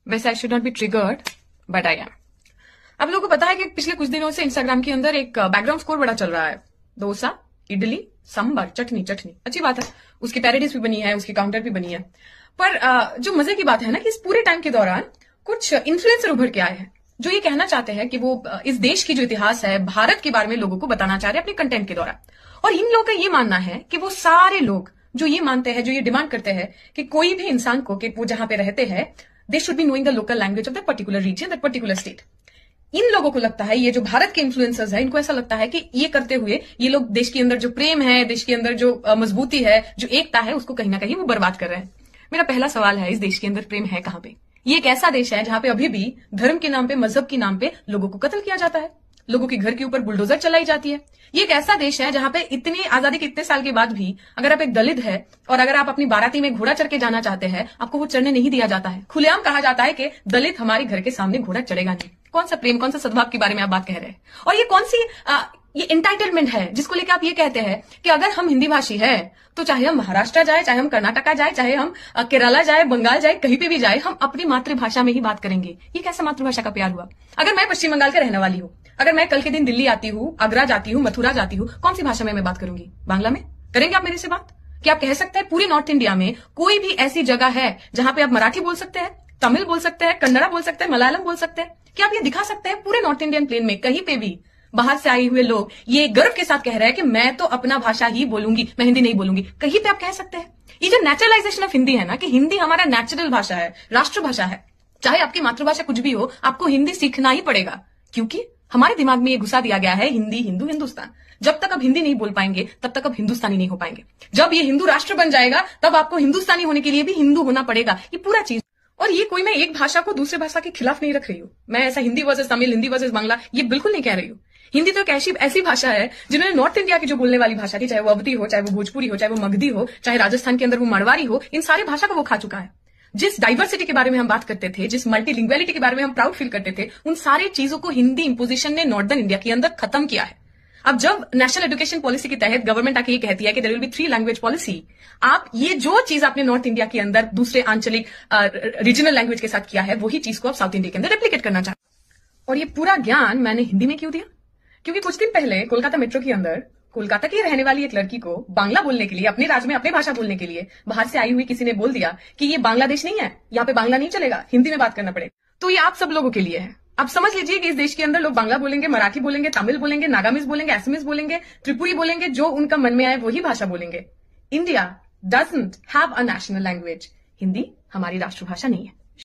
वैसे I should not be triggered but I am. अब लोगों को पता है कि पिछले कुछ दिनों से इंस्टाग्राम के अंदर एक बैकग्राउंड स्कोर बड़ा चल रहा है। डोसा, इडली, सांबर, चटनी चटनी, अच्छी बात है, उसकी पैरोडीज भी बनी है, उसकी काउंटर भी बनी है। पर जो मजे की बात है ना कि इस पूरे टाइम के दौरान कुछ इन्फ्लुएंसर उभर के आए हैं जो ये कहना चाहते हैं कि वो इस देश की जो इतिहास है, भारत के बारे में लोगों को बताना चाह रहे हैं अपने कंटेंट के द्वारा। और इन लोगों का ये मानना है कि वो सारे लोग जो ये मानते हैं, जो ये डिमांड करते हैं कि कोई भी इंसान को, कि वो जहां पे रहते हैं, they should be knowing the local language of that particular region, that particular state. इन लोगों को लगता है, ये जो भारत के इन्फ्लुएंसर्स है, इनको ऐसा लगता है कि ये करते हुए ये लोग देश के अंदर जो प्रेम है, देश के अंदर जो मजबूती है, जो एकता है, उसको कहीं ना कहीं वो बर्बाद कर रहे हैं। मेरा पहला सवाल है, इस देश के अंदर प्रेम है कहां पे? ये एक ऐसा देश है जहां पे अभी भी धर्म के नाम पे, मजहब के नाम पे लोगों को कत्ल किया जाता है, लोगों के घर के ऊपर बुलडोजर चलाई जाती है। ये एक ऐसा देश है जहां पे इतनी आजादी के इतने साल के बाद भी अगर आप एक दलित है और अगर आप अपनी बाराती में घोड़ा चढ़ के जाना चाहते हैं, आपको वो चढ़ने नहीं दिया जाता है। खुलेआम कहा जाता है कि दलित हमारे घर के सामने घोड़ा चढ़ेगा नहीं। कौन सा प्रेम, कौन सा सद्भाव के बारे में आप बात कह रहे हैं? और ये कौन सी ये एंटाइटलमेंट है जिसको लेकर आप ये कहते हैं कि अगर हम हिंदी भाषी है तो चाहे हम महाराष्ट्र जाए, चाहे हम कर्नाटका जाए, चाहे हम केरला जाए, बंगाल जाए, कहीं पे भी जाए, हम अपनी मातृभाषा में ही बात करेंगे। ये कैसा मातृभाषा का प्यार हुआ? अगर मैं पश्चिम बंगाल का रहने वाली हूं, अगर मैं कल के दिन दिल्ली आती हूं, आगरा जाती हूं, मथुरा जाती हूं, कौन सी भाषा में मैं बात करूंगी? बांग्ला में? करेंगे आप मेरे से बात? क्या आप कह सकते हैं पूरी नॉर्थ इंडिया में कोई भी ऐसी जगह है जहां पे आप मराठी बोल सकते हैं, तमिल बोल सकते हैं, कन्नड़ा बोल सकते हैं, मलयालम बोल सकते हैं? क्या आप ये दिखा सकते हैं पूरे नॉर्थ इंडियन प्लेन में कहीं पे भी बाहर से आए हुए लोग ये गर्व के साथ कह रहे हैं कि मैं तो अपना भाषा ही बोलूंगी, मैं हिंदी नहीं बोलूंगी? कहीं पे आप कह सकते हैं? ये जो नेचुरलाइजेशन ऑफ हिंदी है ना, कि हिंदी हमारा नेचुरल भाषा है, राष्ट्रभाषा है, चाहे आपकी मातृभाषा कुछ भी हो, आपको हिंदी सीखना ही पड़ेगा, क्योंकि हमारे दिमाग में ये घुसा दिया गया है हिंदी, हिंदू, हिंदुस्तान। जब तक आप हिंदी नहीं बोल पाएंगे तब तक आप हिंदुस्तानी नहीं हो पाएंगे। जब ये हिंदू राष्ट्र बन जाएगा तब आपको हिंदुस्तानी होने के लिए भी हिंदू होना पड़ेगा। ये पूरा चीज। और ये कोई मैं एक भाषा को दूसरे भाषा के खिलाफ नहीं रख रही हूं। मैं ऐसा हिंदी वर्सेस तमिल, हिंदी वर्सेस बांग्ला ये बिल्कुल नहीं कह रही हूं। हिंदी तो एक ऐसी भाषा है जिन्होंने नॉर्थ इंडिया की जो बोलने वाली भाषा थी, चाहे वो अवधी हो, चाहे वो भोजपुरी हो, चाहे वो मगधी हो, चाहे राजस्थान के अंदर वो मारवाड़ी हो, इन सारी भाषा को वो खा चुका है। जिस डाइवर्सिटी के बारे में हम बात करते थे, जिस मल्टीलिंग्वलिटी के बारे में हम प्राउड फील करते थे, उन सारी चीजों को हिंदी इंपोजिशन ने नॉर्दर्न इंडिया के अंदर खत्म किया है। अब जब नेशनल एजुकेशन पॉलिसी के तहत गवर्नमेंट आके ये कहती है कि there will be 3 language policy, आप ये जो चीज आपने नॉर्थ इंडिया के अंदर दूसरे आंचलिक रीजनल लैंग्वेज के साथ किया है, वही चीज को आप साउथ इंडिया के अंदर रेप्लिकेट करना चाहते हैं। और ये पूरा ज्ञान मैंने हिंदी में क्यों दिया? क्योंकि कुछ दिन पहले कोलकाता मेट्रो के अंदर कोलकाता की रहने वाली एक लड़की को बांग्ला बोलने के लिए, अपने राज्य में अपनी भाषा बोलने के लिए बाहर से आई हुई किसी ने बोल दिया कि ये बांग्लादेश नहीं है, यहाँ पे बांग्ला नहीं चलेगा, हिंदी में बात करना पड़ेगा। तो ये आप सब लोगों के लिए है। अब समझ लीजिए कि इस देश के अंदर लोग बांग्ला बोलेंगे, मराठी बोलेंगे, तमिल बोलेंगे, नागामीज बोलेंगे, असमीज बोलेंगे, त्रिपुरी बोलेंगे, जो उनका मन में आए वही भाषा बोलेंगे। India doesn't have a national language. Hindi हमारी राष्ट्रभाषा नहीं है।